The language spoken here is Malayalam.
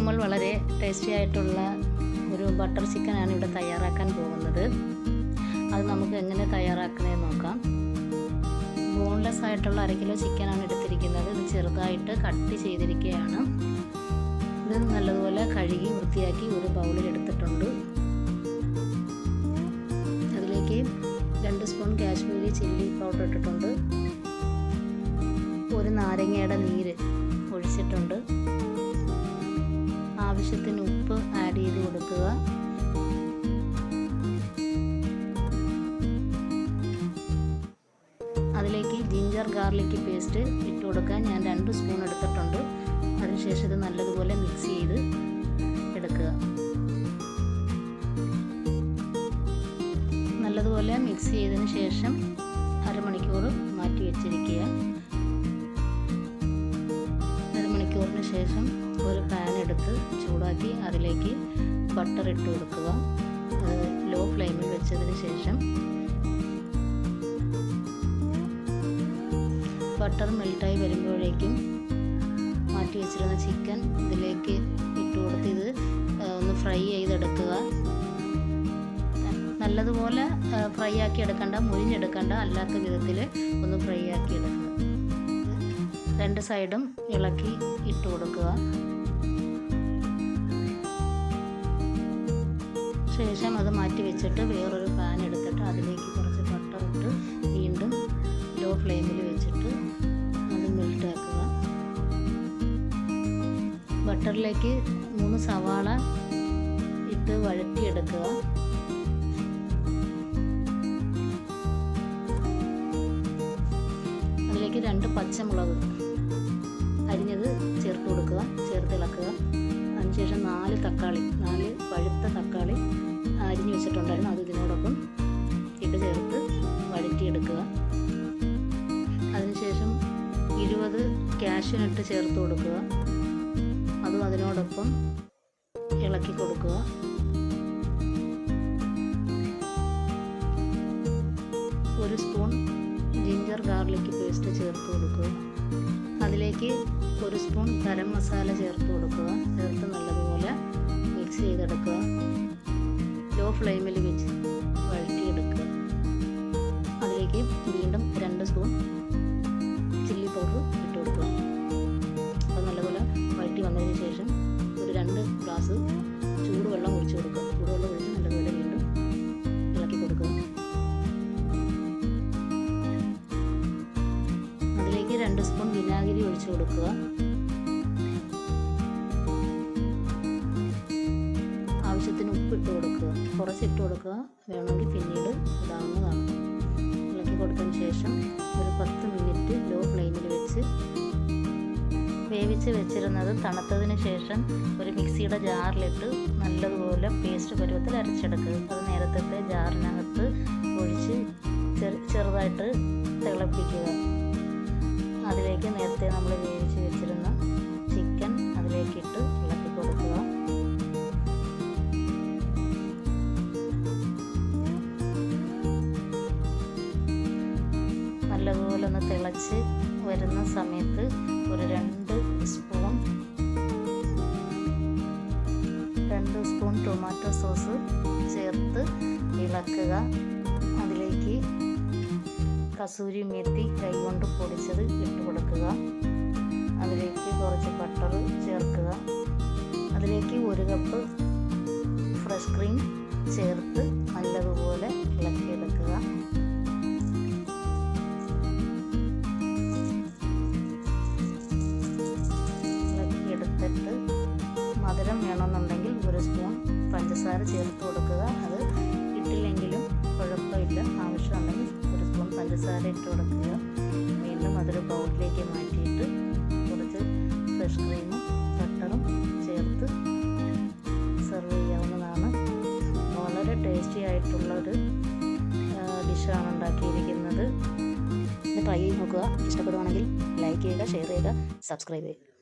നമ്മൾ വളരെ ടേസ്റ്റി ആയിട്ടുള്ള ഒരു ബട്ടർ ചിക്കനാണ് ഇവിടെ തയ്യാറാക്കാൻ പോകുന്നത്. അത് നമുക്ക് എങ്ങനെ തയ്യാറാക്കുന്നതെന്ന് നോക്കാം. ബോൺലെസ് ആയിട്ടുള്ള 1/2 കിലോ ചിക്കനാണ് എടുത്തിരിക്കുന്നത്. ഇത് ചെറുതായിട്ട് കട്ട് ചെയ്തിരിക്കുകയാണ്. ഇത് നല്ലതുപോലെ കഴുകി വൃത്തിയാക്കി ഒരു ബൗളിൽ എടുത്തിട്ടുണ്ട്. അതിലേക്ക് 2 സ്പൂൺ കാശ്മീരി ചില്ലി പൗഡർ ഇട്ടിട്ടുണ്ട്. ഒരു നാരങ്ങയുടെ നീര് ഒഴിച്ചിട്ടുണ്ട്. ആവശ്യത്തിന് ഉപ്പ് ആഡ് ചെയ്ത് കൊടുക്കുക. അതിലേക്ക് ജിഞ്ചർ ഗാർലിക് പേസ്റ്റ് ഇട്ട് കൊടുക്കാൻ ഞാൻ 2 സ്പൂൺ എടുത്തിട്ടുണ്ട്. അതിനുശേഷം ഇത് നല്ലതുപോലെ മിക്സ് ചെയ്ത് എടുക്കുക. നല്ലതുപോലെ മിക്സ് ചെയ്തതിന് ശേഷം അരമണിക്കൂർ മാറ്റി വെച്ചിരിക്കുക. അരമണിക്കൂറിന് ശേഷം ഒരു പാൻ എടുത്ത് ചൂടാക്കി അതിലേക്ക് ബട്ടർ ഇട്ട് കൊടുക്കുക. ലോ ഫ്ലെയിമിൽ വെച്ചതിന് ശേഷം ബട്ടർ മെൽറ്റായി വരുമ്പോഴേക്കും മാറ്റി വെച്ചിരുന്ന ചിക്കൻ ഇതിലേക്ക് ഇട്ട് കൊടുത്ത് ഇത് ഒന്ന് ഫ്രൈ ചെയ്തെടുക്കുക. നല്ലതുപോലെ ഫ്രൈ ആക്കി എടുക്കണ്ട, മുരിഞ്ഞെടുക്കണ്ട, അല്ലാത്ത വിധത്തിൽ ഒന്ന് ഫ്രൈ ആക്കി എടുക്കുക. 2 സൈഡും ഇളക്കി ഇട്ട് കൊടുക്കുക. ശേഷം അത് മാറ്റി വെച്ചിട്ട് വേറൊരു പാൻ എടുത്തിട്ട് അതിലേക്ക് കുറച്ച് ബട്ടർ ഇട്ട് വീണ്ടും ലോ ഫ്ലെയിമിൽ വെച്ചിട്ട് അത് മെൽറ്റാക്കുക. ബട്ടറിലേക്ക് 3 സവാള ഇട്ട് വഴറ്റിയെടുക്കുക. അതിലേക്ക് 2 പച്ചമുളക് അരിഞ്ഞത് ചേർത്ത് കൊടുക്കുക. ചേർത്ത് ഇളക്കുക. അതിനുശേഷം 4 പഴുത്ത തക്കാളി അരിഞ്ഞു വെച്ചിട്ടുണ്ടായിരുന്നു. അത് ഇതിനോടൊപ്പം ഇട്ട് ചേർത്ത് വഴറ്റിയെടുക്കുക. അതിനുശേഷം 20 കാഷ്യൂനട്ട് ചേർത്ത് കൊടുക്കുക. അതും അതിനോടൊപ്പം ഇളക്കി കൊടുക്കുക. ഒരു സ്പൂൺ ജിഞ്ചർ ഗാർലിക് പേസ്റ്റ് ചേർത്ത് കൊടുക്കുക. അതിലേക്ക് 1 സ്പൂൺ ഗരം മസാല ചേർത്ത് കൊടുക്കുക. ചേർത്ത് നല്ലതുപോലെ മിക്സ് ചെയ്തെടുക്കുക. ലോ ഫ്ലെയിമിൽ വെച്ച് വഴറ്റിയെടുക്കുക. അതിലേക്ക് വീണ്ടും 2 സ്പൂൺ ചില്ലി പൗഡർ ഇട്ട് കൊടുക്കുക. അത് നല്ലപോലെ വഴറ്റി വന്നതിന് ശേഷം ഒരു 2 ഗ്ലാസ് ചൂടുവെള്ളം ഒഴിച്ച് കൊടുക്കുക. ചൂടുവെള്ളം ഒഴിച്ച് നല്ലതുപോലെ വീണ്ടും ഇളക്കി കൊടുക്കുക. അതിലേക്ക് 2 സ്പൂൺ വിനാഗിരി ഒഴിച്ച് കൊടുക്കുക. ആവശ്യത്തിന് ഉപ്പിട്ട് കൊടുക്കുക. കുറച്ചിട്ട് കൊടുക്കുക, വേണമെങ്കിൽ പിന്നീട് ഇടാവുന്നതാണ്. ഇളക്കി കൊടുത്തതിന് ശേഷം ഒരു 10 മിനിറ്റ് ലോ ഫ്ലെയിമിൽ വെച്ച് വേവിച്ച് വെച്ചിരുന്നത് തണുത്തതിന് ശേഷം ഒരു മിക്സിയുടെ ജാറിലിട്ട് നല്ലതുപോലെ പേസ്റ്റ് പരുവത്തിൽ അരച്ചെടുക്കുക. അത് നേരത്തെ ജാറിനകത്ത് ഒഴിച്ച് ചെറുതായിട്ട് തിളപ്പിക്കുക. അതിലേക്ക് നേരത്തെ നമ്മൾ വേവിച്ച് വെച്ചിരുന്ന ചിക്കൻ അതിലേക്കിട്ട് ഇളക്കി കൊടുക്കുക. നല്ലതുപോലെ ഒന്ന് തിളച്ച് വരുന്ന സമയത്ത് ഒരു 2 സ്പൂൺ ടൊമാറ്റോ സോസ് ചേർത്ത് ഇളക്കുക. അതിലേക്ക് കസൂരി മേത്തി കൈകൊണ്ട് പൊടിച്ചത് ഇട്ട് കൊടുക്കുക. അതിലേക്ക് കുറച്ച് ബട്ടർ ചേർക്കുക. അതിലേക്ക് 1 കപ്പ് ഫ്രഷ് ക്രീം ചേർത്ത് നല്ലതുപോലെ ഇളക്കിയെടുക്കുക. ഇളക്കിയെടുത്തിട്ട് മധുരം വേണമെന്നുണ്ടെങ്കിൽ 1 സ്പൂൺ പഞ്ചസാര ചേർത്ത് കൊടുക്കുക. അത് ഇട്ടില്ലെങ്കിലും കുഴപ്പമില്ല. ആവശ്യമുണ്ടെങ്കിൽ 1 സ്പൂൺ പഞ്ചസാര ഇട്ട് കൊടുക്കുക. വീണ്ടും അതൊരു ബൗളിലേക്ക് മാറ്റിയിട്ട് കുറച്ച് ഫ്രഷ് ക്രീമും ബട്ടറും ചേർത്ത് സെർവ് ചെയ്യാവുന്നതാണ്. വളരെ ടേസ്റ്റി ആയിട്ടുള്ളൊരു ഡിഷാണ് ഉണ്ടാക്കിയിരിക്കുന്നത്. ഇത് ട്രൈ ചെയ്ത് നോക്കുക. ഇഷ്ടപ്പെടുവാണെങ്കിൽ ലൈക്ക് ചെയ്യുക, ഷെയർ ചെയ്യുക, സബ്സ്ക്രൈബ് ചെയ്യുക.